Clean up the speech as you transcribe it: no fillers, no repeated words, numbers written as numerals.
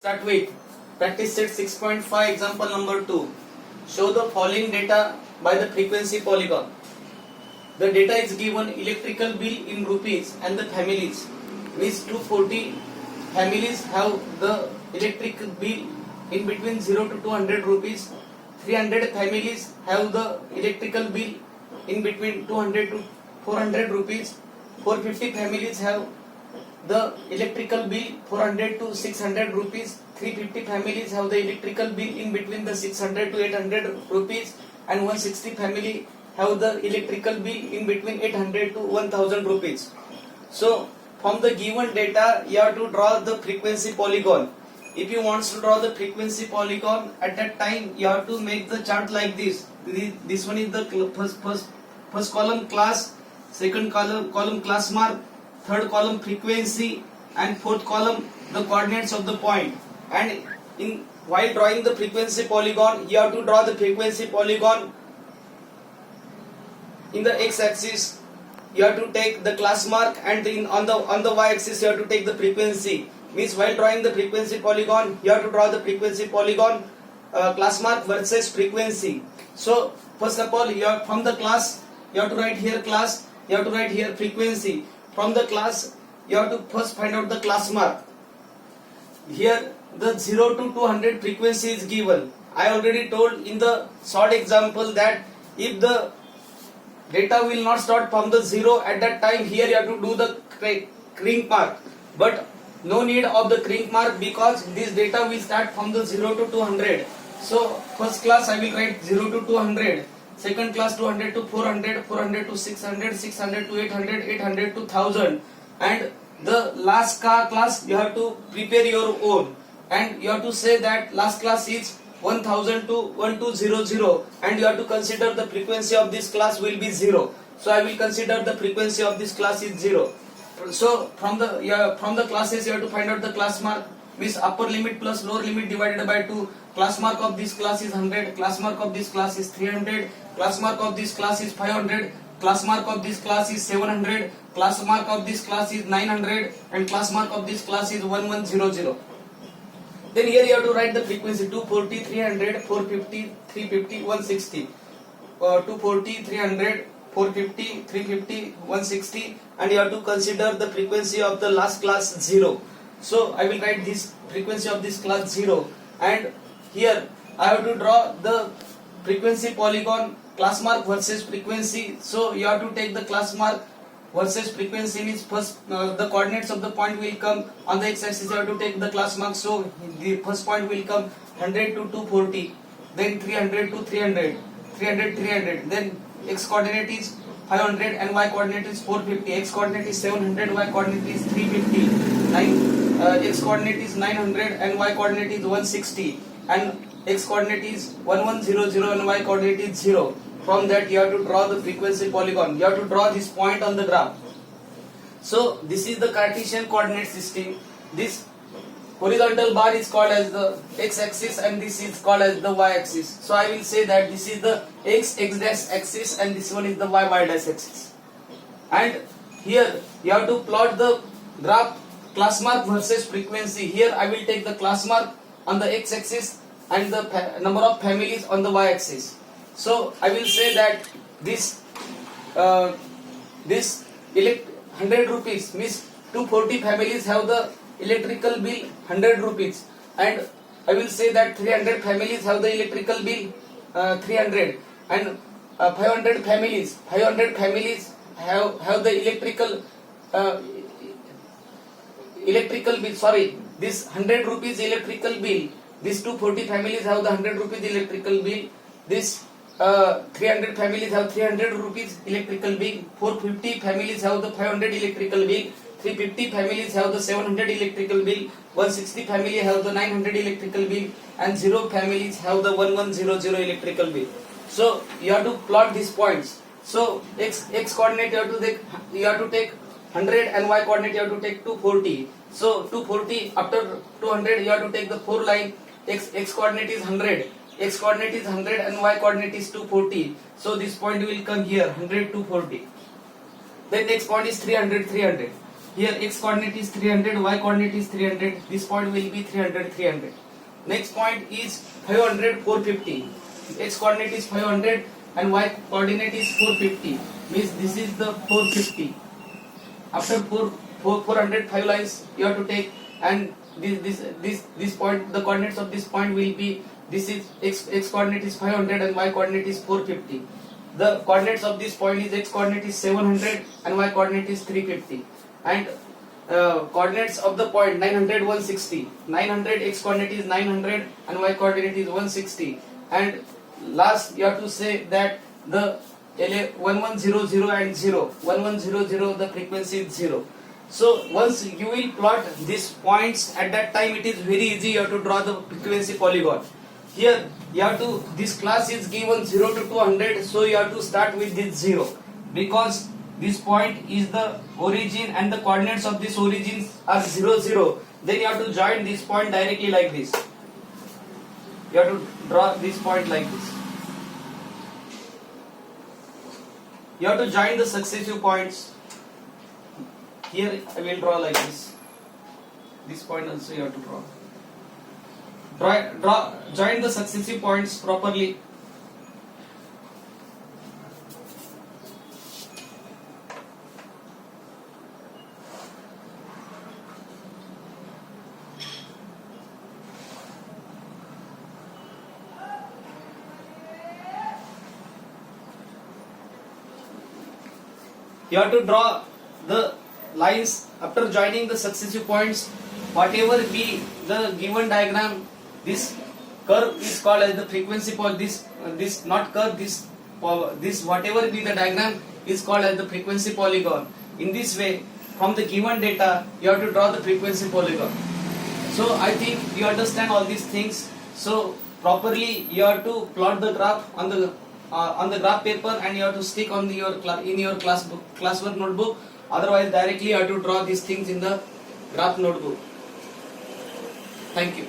Start with practice set 6.5 example number 2. Show the following data by the frequency polygon. The data is given electrical bill in rupees and the families. Means 240 families have the electric bill in between 0 to 200 rupees. 300 families have the electrical bill in between 200 to 400 rupees. 450 families have the electrical bill 400 to 600 rupees. 350 families have the electrical bill in between the 600 to 800 rupees, and 160 family have the electrical bill in between 800 to 1000 rupees. So from the given data you have to draw the frequency polygon. If you want to draw the frequency polygon, at that time you have to make the chart like this. This one is the first column class, second column class mark, third column frequency, and fourth column the coordinates of the point. And while drawing the frequency polygon, you have to draw the frequency polygon in the x-axis. You have to take the class mark, and on the y-axis you have to take the frequency. Means while drawing the frequency polygon, you have to draw the frequency polygon class mark versus frequency. So first of all, from the class you have to write here class, you have to write here frequency. From the class you have to first find out the class mark. Here the 0 to 200 frequency is given. I already told in the short example that if the data will not start from the 0, at that time here you have to do the crank mark. But no need of the crank mark, because this data will start from the 0 to 200. So first class I will write 0 to 200. Second class 200 to 400, 400 to 600, 600 to 800, 800 to 1000. And the last class you have to prepare your own. And you have to say that last class is 1000 to 1200, and you have to consider the frequency of this class will be 0. So I will consider the frequency of this class is 0. So from the classes you have to find out the class mark. Means upper limit plus lower limit divided by 2. Class mark of this class is 100. Class mark of this class is 300. Class mark of this class is 500. Class mark of this class is 700. Class mark of this class is 900, and class mark of this class is 1100. Then here you have to write the frequency 240, 300, 450, 350, 160. 240, 300, 450, 350, 160, and you have to consider the frequency of the last class 0. So I will write this frequency of this class 0, and here I have to draw the frequency polygon class mark versus frequency. So you have to take the class mark versus frequency. Means first the coordinates of the point will come on the x-axis. You have to take the class mark. So the first point will come 100 to 240, then 300 to 300, 300, 300. Then x coordinate is 500 and y coordinate is 450. X coordinate is 700, y coordinate is 350. X coordinate is 900 and y coordinate is 160. And x coordinate is 1100 and y coordinate is 0. From that you have to draw the frequency polygon. You have to draw this point on the graph. So this is the Cartesian coordinate system. This horizontal bar is called as the x-axis, and this is called as the y-axis. So I will say that this is the x-dash axis, and this one is the y-dash axis. And here you have to plot the graph class mark versus frequency. Here I will take the class mark on the x-axis and the number of families on the y-axis. So I will say that this 100 rupees means 240 families have the electrical bill 100 rupees, and I will say that 300 families have the electrical bill 300, and 500 families have the electrical bill. Sorry, this 100 rupees electrical bill. These 240 families have the 100 rupees electrical bill. This 300 families have 300 rupees electrical bill. 450 families have the 500 electrical bill. 350 families have the 700 electrical bill. 160 family have the 900 electrical bill, and 0 families have the 1100 electrical bill. So you have to plot these points. So x coordinate you have to take 100, and y coordinate you have to take 240. So 240 after 200 you have to take the 4 line. X coordinate is 100. X coordinate is 100 and y coordinate is 240. So this point will come here 100, 240. Then next point is 300, 300. Here x coordinate is 300, y coordinate is 300. This point will be 300, 300. Next point is 500, 450. X coordinate is 500 and y coordinate is 450. Means this is the 450. After 400 5 lines you have to take, and this point, the coordinates of this point will be, this is x coordinate is 500 and y coordinate is 450. The coordinates of this point is x coordinate is 700 and y coordinate is 350, and coordinates of the point 900, 160. 900 x coordinate is 900 and y coordinate is 160, and last you have to say that the 1100 and 0, 1100 the frequency is 0. So once you will plot these points, at that time it is very easy, you have to draw the frequency polygon. Here you have to, this class is given 0 to 200, so you have to start with this 0, because this point is the origin and the coordinates of this origins are 0, 0. Then you have to join this point directly like this. You have to draw this point like this. You have to join the successive points. Here I will draw like this. This point also you have to draw. Join the successive points properly. You have to draw the lines after joining the successive points. Whatever be the given diagram, this curve is called as the frequency polygon. This not curve, this whatever be the diagram is called as the frequency polygon. In this way, from the given data, you have to draw the frequency polygon. So I think you understand all these things. So properly you have to plot the graph on the graph paper, and you have to stick on your classwork notebook. Otherwise, directly you have to draw these things in the graph notebook. Thank you.